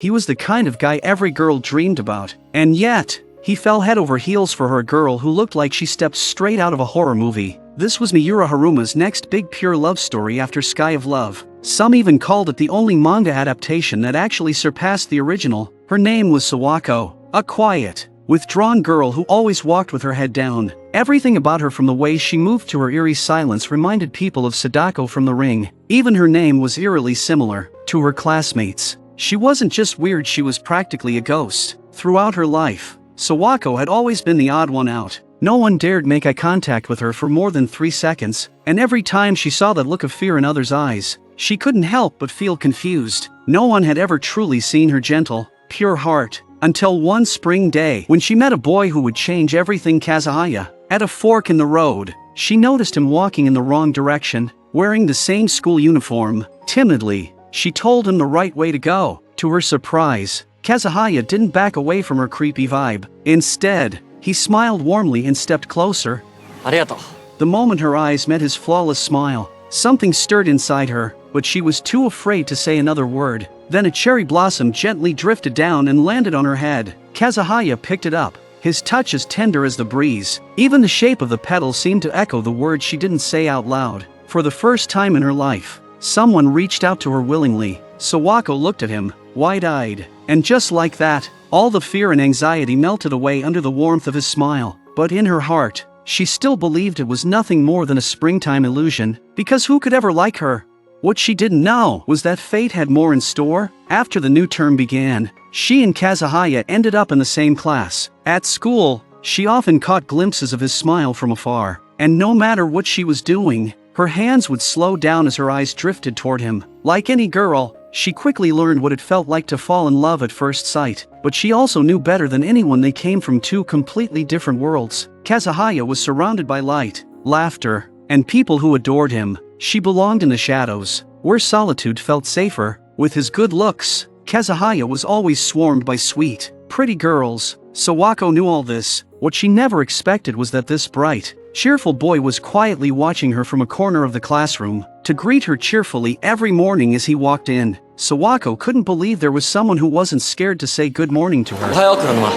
He was the kind of guy every girl dreamed about. And yet, he fell head over heels for her, a girl who looked like she stepped straight out of a horror movie. This was Miura Haruma's next big pure love story after Sky of Love. Some even called it the only manga adaptation that actually surpassed the original. Her name was Sawako, a quiet, withdrawn girl who always walked with her head down. Everything about her, from the way she moved to her eerie silence, reminded people of Sadako from The Ring. Even her name was eerily similar to her classmates. She wasn't just weird, she was practically a ghost. Throughout her life, Sawako had always been the odd one out. No one dared make eye contact with her for more than 3 seconds, and every time she saw that look of fear in others' eyes, she couldn't help but feel confused. No one had ever truly seen her gentle, pure heart, until one spring day when she met a boy who would change everything, Kazehaya. At a fork in the road, she noticed him walking in the wrong direction, wearing the same school uniform. Timidly, she told him the right way to go. To her surprise, Kazehaya didn't back away from her creepy vibe. Instead, he smiled warmly and stepped closer. Arigato. The moment her eyes met his flawless smile, something stirred inside her, but she was too afraid to say another word. Then a cherry blossom gently drifted down and landed on her head. Kazehaya picked it up, his touch as tender as the breeze. Even the shape of the petal seemed to echo the words she didn't say out loud. For the first time in her life, someone reached out to her willingly. Sawako looked at him, wide-eyed, and just like that, all the fear and anxiety melted away under the warmth of his smile. But in her heart, she still believed it was nothing more than a springtime illusion, because who could ever like her? What she didn't know was that fate had more in store. After the new term began, she and Kazehaya ended up in the same class. At school, she often caught glimpses of his smile from afar, and no matter what she was doing, her hands would slow down as her eyes drifted toward him. Like any girl, she quickly learned what it felt like to fall in love at first sight, but she also knew better than anyone they came from two completely different worlds. Kazehaya was surrounded by light, laughter, and people who adored him. She belonged in the shadows, where solitude felt safer. With his good looks, Kazehaya was always swarmed by sweet, pretty girls. Sawako knew all this. What she never expected was that this bright, cheerful boy was quietly watching her from a corner of the classroom. To greet her cheerfully every morning as he walked in, Sawako couldn't believe there was someone who wasn't scared to say good morning to her. Sawako Kuronuma.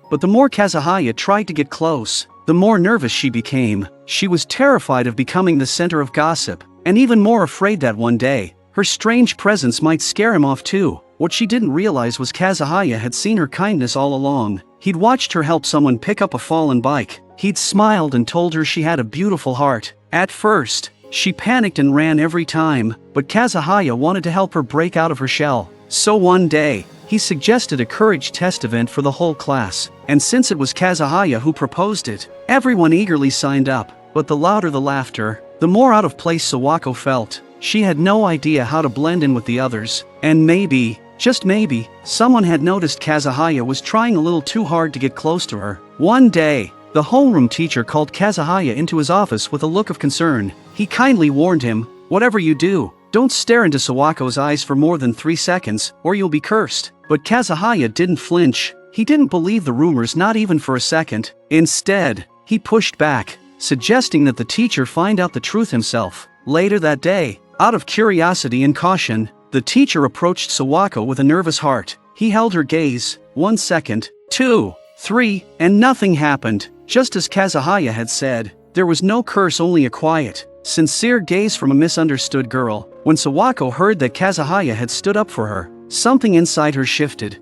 But the more Kazehaya tried to get close, the more nervous she became. She was terrified of becoming the center of gossip, and even more afraid that one day, her strange presence might scare him off too. What she didn't realize was Kazehaya had seen her kindness all along. He'd watched her help someone pick up a fallen bike. He'd smiled and told her she had a beautiful heart. At first, she panicked and ran every time, but Kazehaya wanted to help her break out of her shell. So one day, he suggested a courage test event for the whole class, and since it was Kazehaya who proposed it, everyone eagerly signed up. But the louder the laughter, the more out of place Sawako felt. She had no idea how to blend in with the others, and maybe, just maybe, someone had noticed Kazehaya was trying a little too hard to get close to her. One day, the homeroom teacher called Kazehaya into his office with a look of concern. He kindly warned him, "Whatever you do, don't stare into Sawako's eyes for more than 3 seconds, or you'll be cursed." But Kazehaya didn't flinch. He didn't believe the rumors, not even for a second. Instead, he pushed back, suggesting that the teacher find out the truth himself. Later that day, out of curiosity and caution, the teacher approached Sawako with a nervous heart. He held her gaze. 1 second, 2, 3, and nothing happened. Just as Kazehaya had said, there was no curse, only a quiet, sincere gaze from a misunderstood girl. When Sawako heard that Kazehaya had stood up for her, something inside her shifted.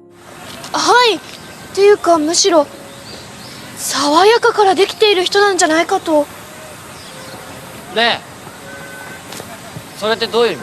はい。っていうか、むしろ爽やかからできている人なんじゃないかと。ねえ、それってどういう意味？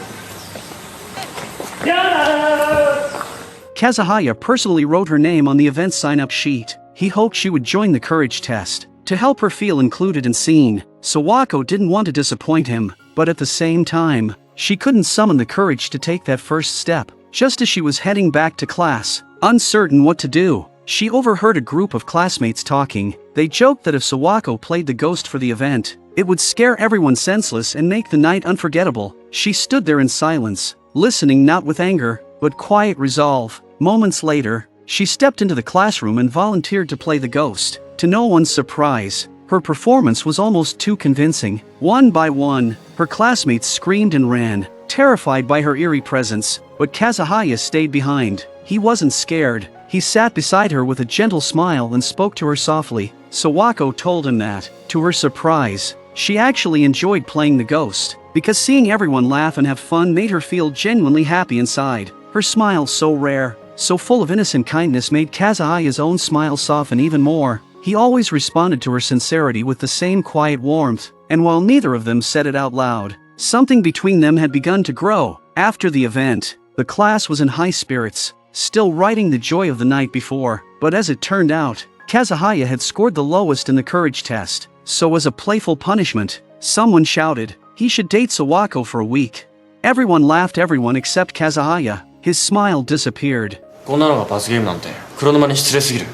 Kazehaya personally wrote her name on the event sign-up sheet. He hoped she would join the courage test, to help her feel included and seen. Sawako didn't want to disappoint him, but at the same time, she couldn't summon the courage to take that first step. Just as she was heading back to class, uncertain what to do, she overheard a group of classmates talking. They joked that if Sawako played the ghost for the event, it would scare everyone senseless and make the night unforgettable. She stood there in silence, listening not with anger, but quiet resolve. Moments later, she stepped into the classroom and volunteered to play the ghost. To no one's surprise, her performance was almost too convincing. One by one, her classmates screamed and ran, terrified by her eerie presence, but Kazehaya stayed behind. He wasn't scared. He sat beside her with a gentle smile and spoke to her softly. Sawako told him that, to her surprise, she actually enjoyed playing the ghost, because seeing everyone laugh and have fun made her feel genuinely happy inside. Her smile, so rare, so full of innocent kindness, made Kazehaya's own smile soften even more. He always responded to her sincerity with the same quiet warmth, and while neither of them said it out loud, something between them had begun to grow. After the event, the class was in high spirits, still writing the joy of the night before, but as it turned out, Kazehaya had scored the lowest in the courage test, so as a playful punishment, someone shouted he should date Sawako for a week. Everyone laughed, everyone except Kazehaya. His smile disappeared. こんなのが罰ゲームなんて黒沼に失礼すぎる。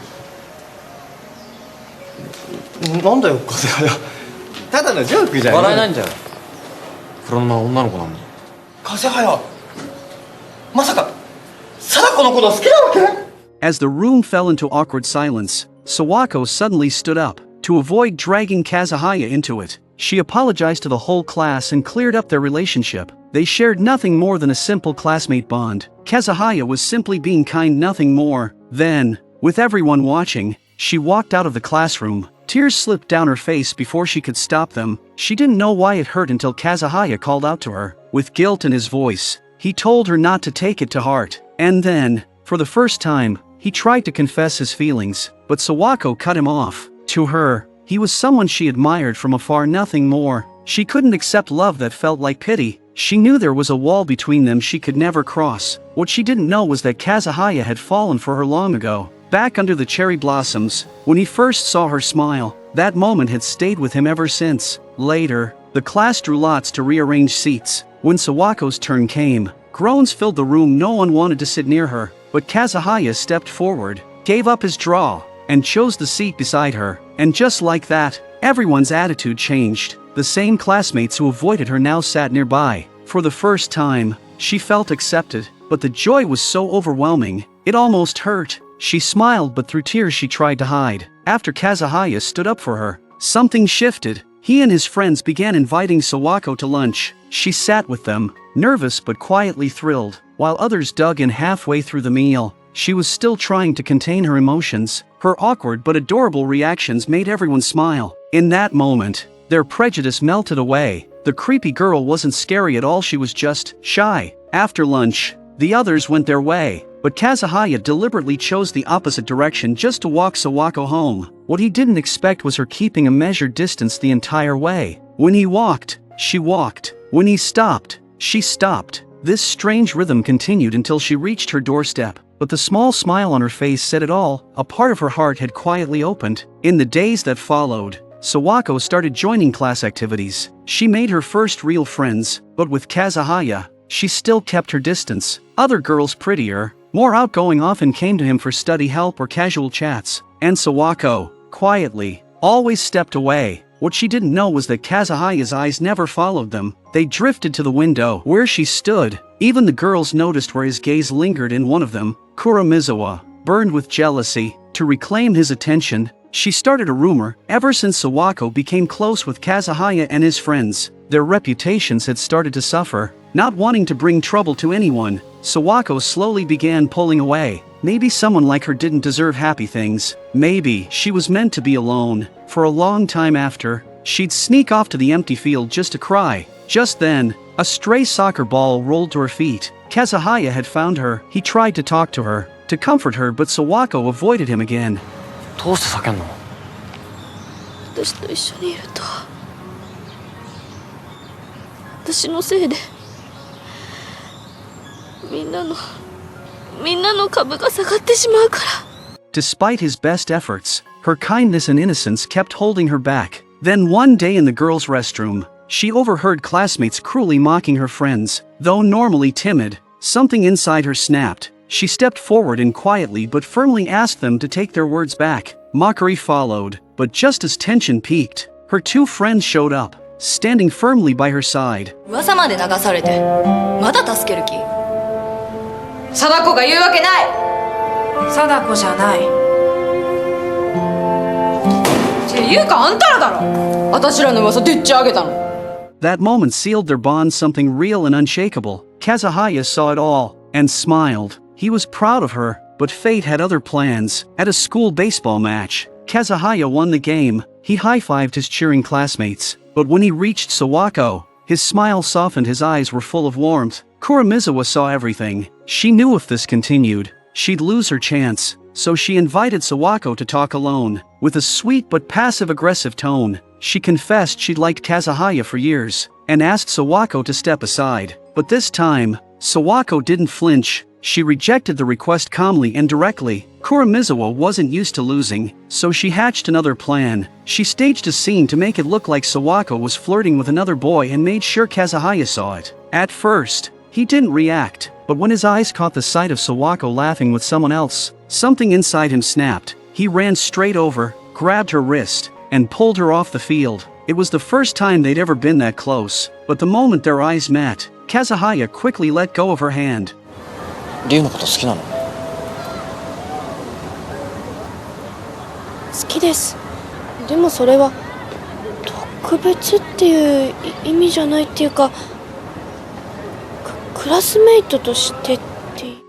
なんだよ風早。ただのジョークじゃん。笑えないんだよ。黒沼は女の子なのに。風早。まさか貞子のこと好きなわけ？ As the room fell into awkward silence, Sawako suddenly stood up, to avoid dragging Kazehaya into it. She apologized to the whole class and cleared up their relationship. They shared nothing more than a simple classmate bond. Kazehaya was simply being kind, nothing more. Then, with everyone watching, she walked out of the classroom. Tears slipped down her face before she could stop them. She didn't know why it hurt until Kazehaya called out to her. With guilt in his voice, he told her not to take it to heart. And then, for the first time, he tried to confess his feelings, but Sawako cut him off. To her, he was someone she admired from afar, nothing more. She couldn't accept love that felt like pity. She knew there was a wall between them she could never cross. What she didn't know was that Kazehaya had fallen for her long ago. Back under the cherry blossoms, when he first saw her smile, that moment had stayed with him ever since. Later, the class drew lots to rearrange seats. When Sawako's turn came, groans filled the room. No one wanted to sit near her, but Kazehaya stepped forward, gave up his draw, and chose the seat beside her. And just like that, everyone's attitude changed. The same classmates who avoided her now sat nearby. For the first time, she felt accepted, but the joy was so overwhelming, it almost hurt. She smiled, but through tears she tried to hide. After Kazehaya stood up for her, something shifted. He and his friends began inviting Sawako to lunch. She sat with them, nervous but quietly thrilled, while others dug in halfway through the meal. She was still trying to contain her emotions. Her awkward but adorable reactions made everyone smile. In that moment, their prejudice melted away. The creepy girl wasn't scary at all, she was just shy. After lunch, the others went their way, but Kazehaya deliberately chose the opposite direction just to walk Sawako home. What he didn't expect was her keeping a measured distance the entire way. When he walked, she walked. When he stopped, she stopped. This strange rhythm continued until she reached her doorstep. But the small smile on her face said it all. A part of her heart had quietly opened. In the days that followed, Sawako started joining class activities. She made her first real friends, but with Kazehaya, she still kept her distance. Other girls, prettier, more outgoing, often came to him for study help or casual chats. And Sawako, quietly, always stepped away. What she didn't know was that Kazehaya's eyes never followed them. They drifted to the window where she stood. Even the girls noticed where his gaze lingered in one of them. Kuromizawa, burned with jealousy, to reclaim his attention, she started a rumor. Ever since Sawako became close with Kazehaya and his friends, their reputations had started to suffer. Not wanting to bring trouble to anyone, Sawako slowly began pulling away. Maybe someone like her didn't deserve happy things. Maybe she was meant to be alone. For a long time after, she'd sneak off to the empty field just to cry. Just then, a stray soccer ball rolled to her feet. Kazehaya had found her. He tried to talk to her, to comfort her, but Sawako avoided him again. どうして叫んの？私と一緒にいると私のせいでみんなの株が下がってしまうから。 Despite his best efforts, her kindness and innocence kept holding her back. Then one day in the girls' restroom, she overheard classmates cruelly mocking her friends. Though normally timid, something inside her snapped. She stepped forward and quietly but firmly asked them to take their words back. Mockery followed, but just as tension peaked, her two friends showed up, standing firmly by her side. 噂まで流されてまだ助ける気？貞子が言うわけない。貞子じゃないっていうかあんたらだろ。私らの噂でっち上げたの。That moment sealed their bond, something real and unshakable. Kazehaya saw it all, and smiled. He was proud of her, but fate had other plans. At a school baseball match, Kazehaya won the game. He high-fived his cheering classmates, but when he reached Sawako, his smile softened, his eyes were full of warmth. Kuromizawa saw everything. She knew if this continued, she'd lose her chance, so she invited Sawako to talk alone. With a sweet but passive-aggressive tone, she confessed she'd liked Kazehaya for years, and asked Sawako to step aside. But this time, Sawako didn't flinch. She rejected the request calmly and directly. Kuromizawa wasn't used to losing, so she hatched another plan. She staged a scene to make it look like Sawako was flirting with another boy and made sure Kazehaya saw it. At first, he didn't react, but when his eyes caught the sight of Sawako laughing with someone else, something inside him snapped. He ran straight over, grabbed her wrist, and pulled her off the field. It was the first time they'd ever been that close, but the moment their eyes met, Kazehaya quickly let go of her hand. リュウのこと好きなの？好きです。でもそれは特別っていう意味じゃないっていうか、クラスメイトとしてって。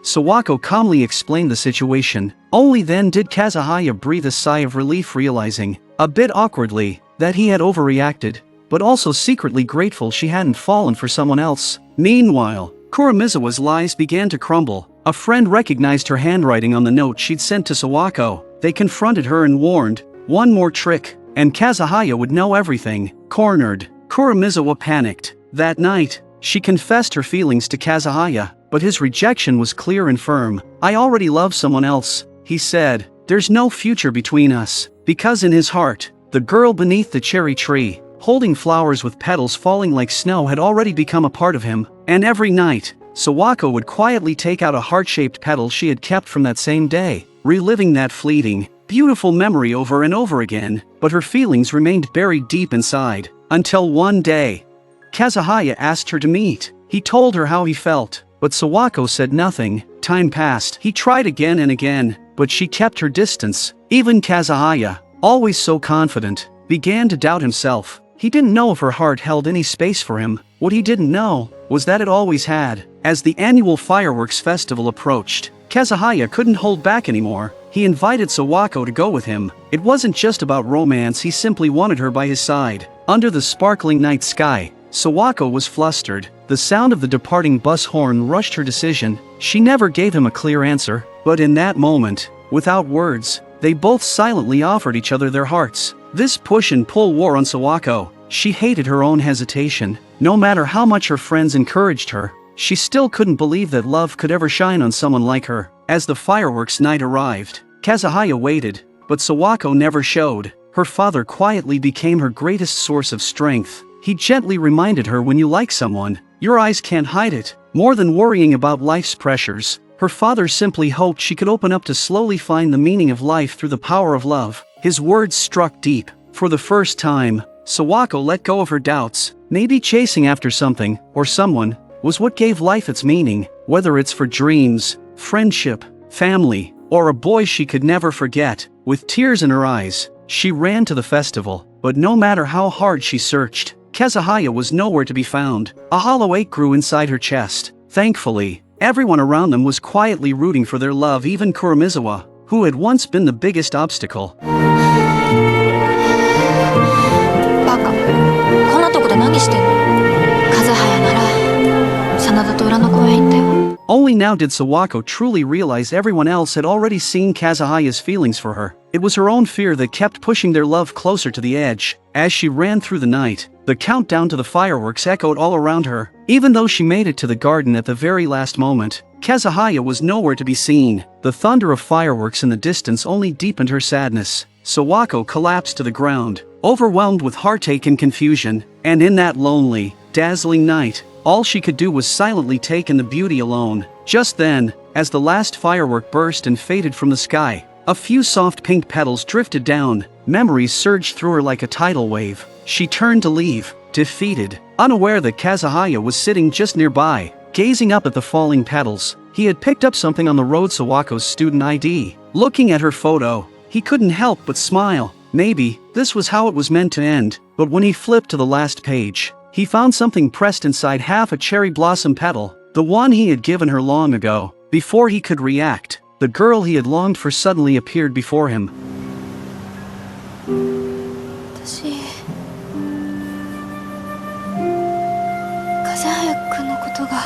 Sawako calmly explained the situation. Only then did Kazehaya breathe a sigh of relief, realizing, a bit awkwardly, that he had overreacted, but also secretly grateful she hadn't fallen for someone else. Meanwhile, Kuromizawa's lies began to crumble. A friend recognized her handwriting on the note she'd sent to Sawako. They confronted her and warned, one more trick, and Kazehaya would know everything. Cornered, Kuromizawa panicked. That night, she confessed her feelings to Kazehaya, but his rejection was clear and firm. I already love someone else, he said. There's no future between us. Because in his heart, the girl beneath the cherry tree, holding flowers with petals falling like snow, had already become a part of him. And every night, Sawako would quietly take out a heart-shaped petal she had kept from that same day, reliving that fleeting, beautiful memory over and over again. But her feelings remained buried deep inside, until one day, Kazehaya asked her to meet. He told her how he felt, but Sawako said nothing. Time passed. He tried again and again, but she kept her distance. Even Kazehaya, always so confident, began to doubt himself. He didn't know if her heart held any space for him. What he didn't know was that it always had. As the annual fireworks festival approached, Kazehaya couldn't hold back anymore. He invited Sawako to go with him. It wasn't just about romance, he simply wanted her by his side. Under the sparkling night sky, Sawako was flustered. The sound of the departing bus horn rushed her decision. She never gave him a clear answer, but in that moment, without words, they both silently offered each other their hearts. This push and pull wore on Sawako. She hated her own hesitation. No matter how much her friends encouraged her, she still couldn't believe that love could ever shine on someone like her. As the fireworks night arrived, Kazehaya waited, but Sawako never showed. Her father quietly became her greatest source of strength. He gently reminded her, when you like someone, your eyes can't hide it. More than worrying about life's pressures, her father simply hoped she could open up to slowly find the meaning of life through the power of love. His words struck deep. For the first time, Sawako let go of her doubts. Maybe chasing after something, or someone, was what gave life its meaning, whether it's for dreams, friendship, family, or a boy she could never forget. With tears in her eyes, she ran to the festival, but no matter how hard she searched, Kazehaya was nowhere to be found. A hollow ache grew inside her chest. Thankfully, everyone around them was quietly rooting for their love, even Kuromizawa, who had once been the biggest obstacle. バカ、こんなとこで何してんの？風早なら真田と裏の公園行ったよ。Only now did Sawako truly realize everyone else had already seen Kazehaya's feelings for her. It was her own fear that kept pushing their love closer to the edge. As she ran through the night, the countdown to the fireworks echoed all around her. Even though she made it to the garden at the very last moment, Kazehaya was nowhere to be seen. The thunder of fireworks in the distance only deepened her sadness. Sawako collapsed to the ground, overwhelmed with heartache and confusion, and in that lonely, dazzling night, all she could do was silently take in the beauty alone. Just then, as the last firework burst and faded from the sky, a few soft pink petals drifted down. Memories surged through her like a tidal wave. She turned to leave, defeated, unaware that Kazehaya was sitting just nearby, gazing up at the falling petals. He had picked up something on the road, Sawako's student ID. Looking at her photo, he couldn't help but smile. Maybe this was how it was meant to end. But when he flipped to the last page, He found something pressed inside half a cherry blossom petal, the one he had given her long ago. Before he could react, the girl he had longed for suddenly appeared before him. 私風早くんのことが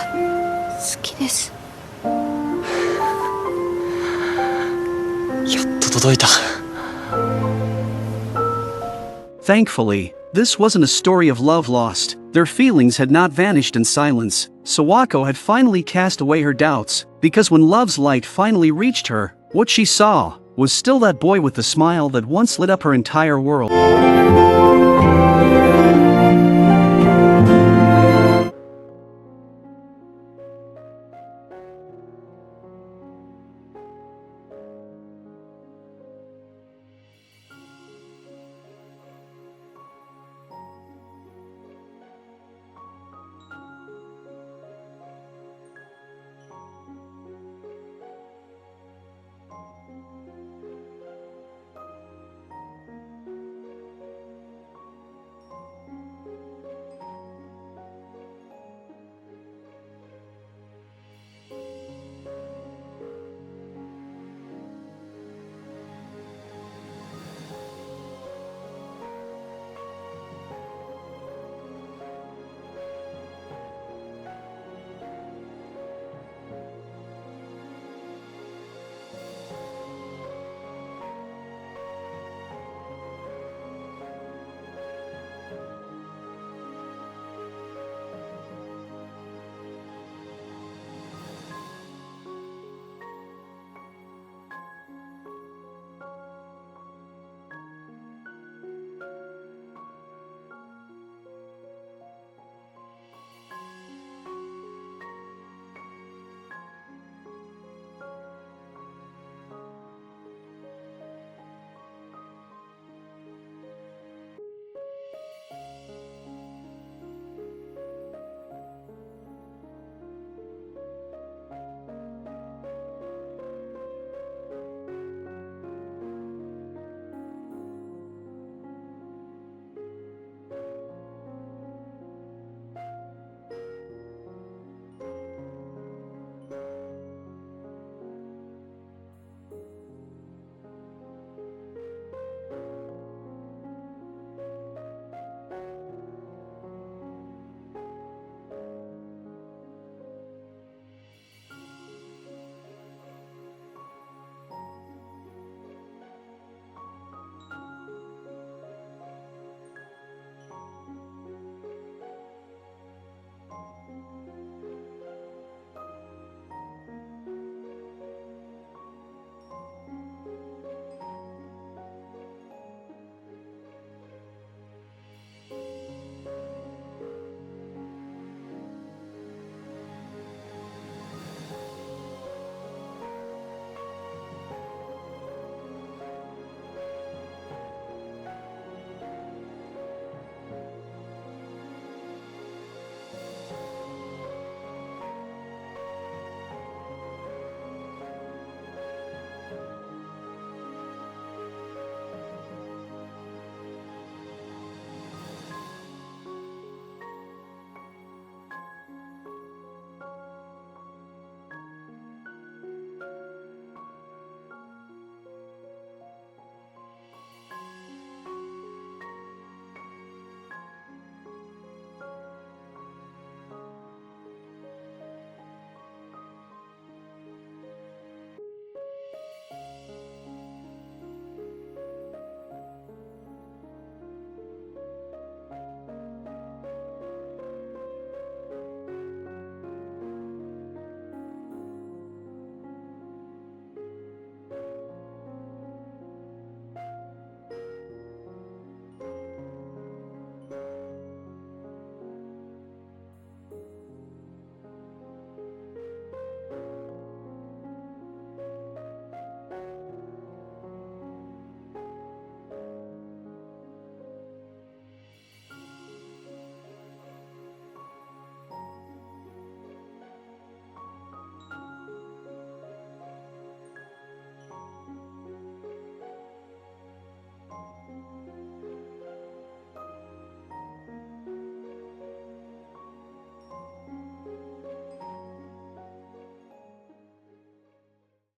好きです。やっと届いた。 Thankfully, this wasn't a story of love lost. Their feelings had not vanished in silence. Sawako had finally cast away her doubts, because when love's light finally reached her, what she saw was still that boy with the smile that once lit up her entire world.